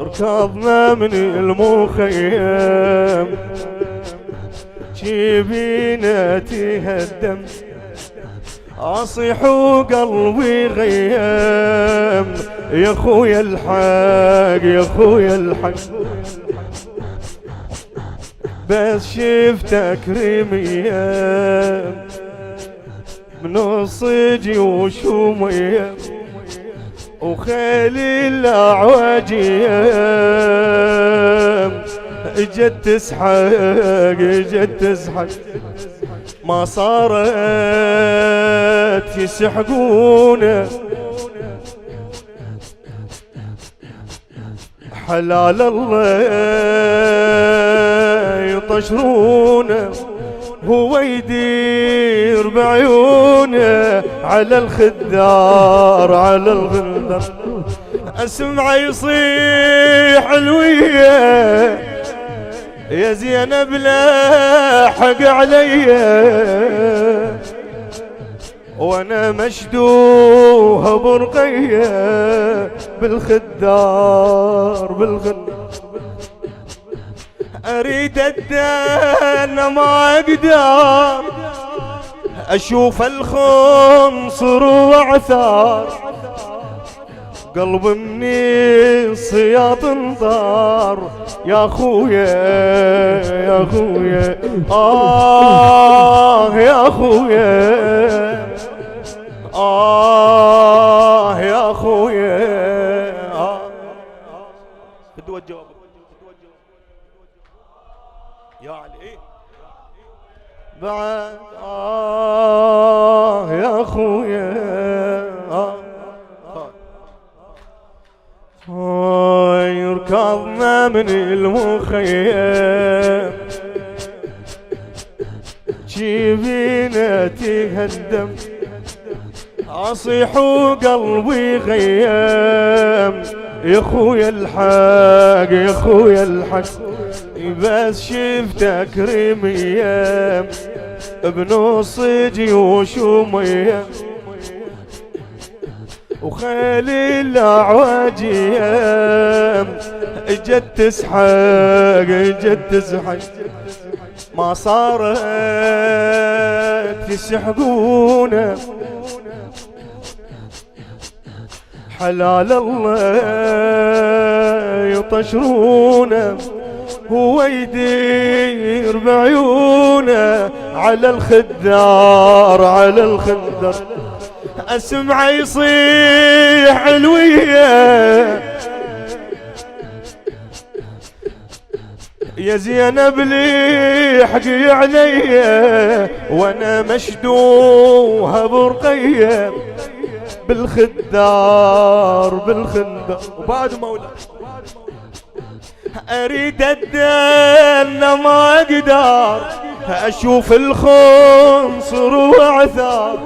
ركضنا من المخيم جبينا تهدم اصيح وقلبي غيم يا خويا الحق يا خويا الحق بس شفتك رمية من الصجي وشومية وخيلي الأعواجية اجت تسحق اجت تسحق ما صارت يسحقونا حلال الله يطشرونه هو يدير بعيونه على الخدار على الغندر اسمع يصيح الويه يا زينب لا حق عليا وانا مشدوها برقيه بالخدار بالخدار اريد ادانا ما اقدر اشوف الخنصر واعثار قلب مني صياط انطار يا خويا يا خويا يا خويا يا خويا بدي اوجه يا علي بعد يا خويا يركضنا من المخيم جبينا تهدم اصيح وقلبي غيم يا خويا الحق يا خويا الحق بس شفتك رمية بنص جيوش ومية وخيلي الأعواجية اجت تسحق اجت تسحق ما صارت يسحقونا حلال الله يطشرونا هو يدير بعيونه على الخدار على الخدر اسمع يصيح علويه يا زينب لي حقي عليا وانا مشدوها برقيه بالخدار بالخدار وبعد مولا اريد ادانا ما اقدر اشوف الخنصر واعثار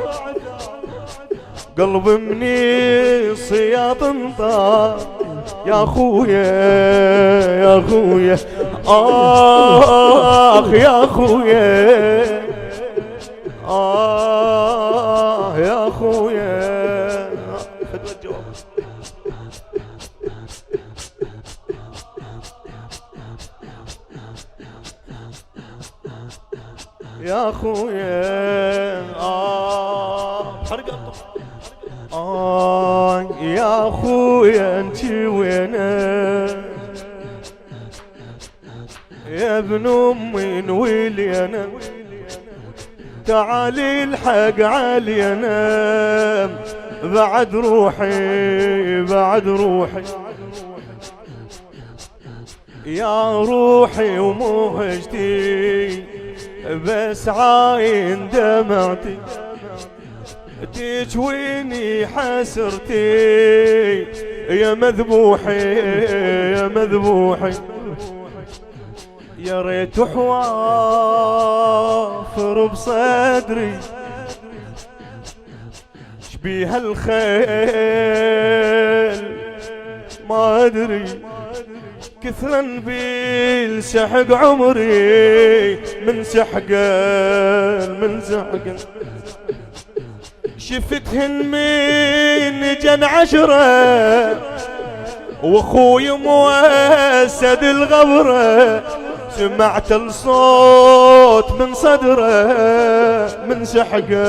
قلب مني صياط انطار يا خويا يا خويا يا خويا يا خويا خذ الجواب يا خويا حرق يا خويا انتي وينك يا ابن امي نويلينا تعالي الحق علينا بعد روحي بعد روحي يا روحي ومهجتي بس عاين دمعتي تجويني حسرتي يا مذبوحي يا مذبوحي يا ريت حوافر بصدري شبيه الخيل ما ادري كثرا بالسحق عمري من سحقا شفتهن من جن 10 واخوي موسد الغبرة سمعت الصوت من صدره من سحقا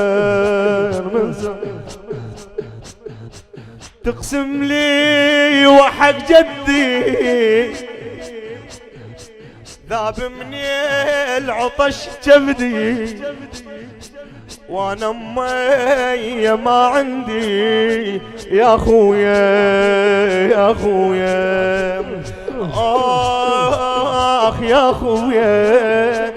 تقسم لي وحق جدي ذاب من العطش جبدي وانا امي ما عندي يا خويا يا خويا اخ يا خويا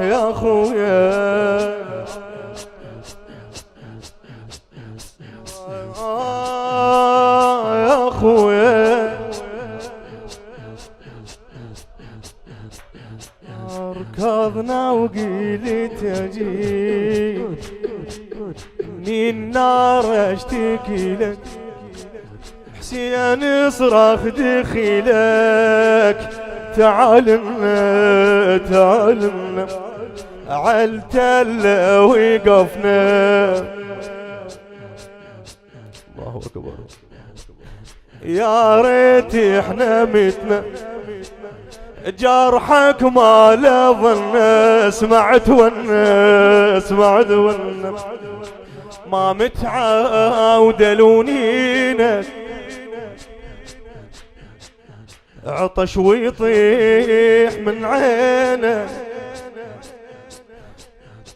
يا خويا يا خويا ركضنا وقيلت اجي من النار اشتكي لك حسين صراخ دخيلك تعالنا تعالنا عالتلة وقفنا الله أكبر يا ريت احنا متنا جرحك ما لا ظن سمعت ما متعود لونينك عطش ويطيح من عينه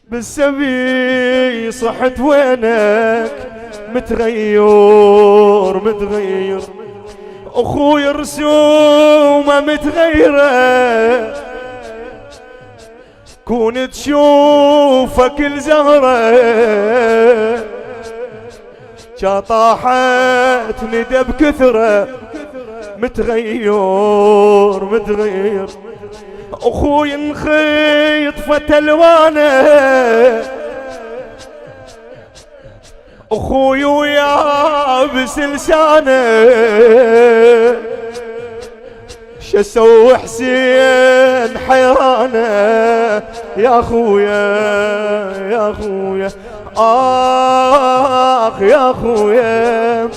بالسبي صحت وينك متغير اخوي رسومه متغيره كون تشوفك الزهره طاحت ندى بكثره متغير اخوي انخيط فتلوانه اخوي ويابس لسانه شسوي حسين حيرانه يا خويا يا خويا اخ يا خويا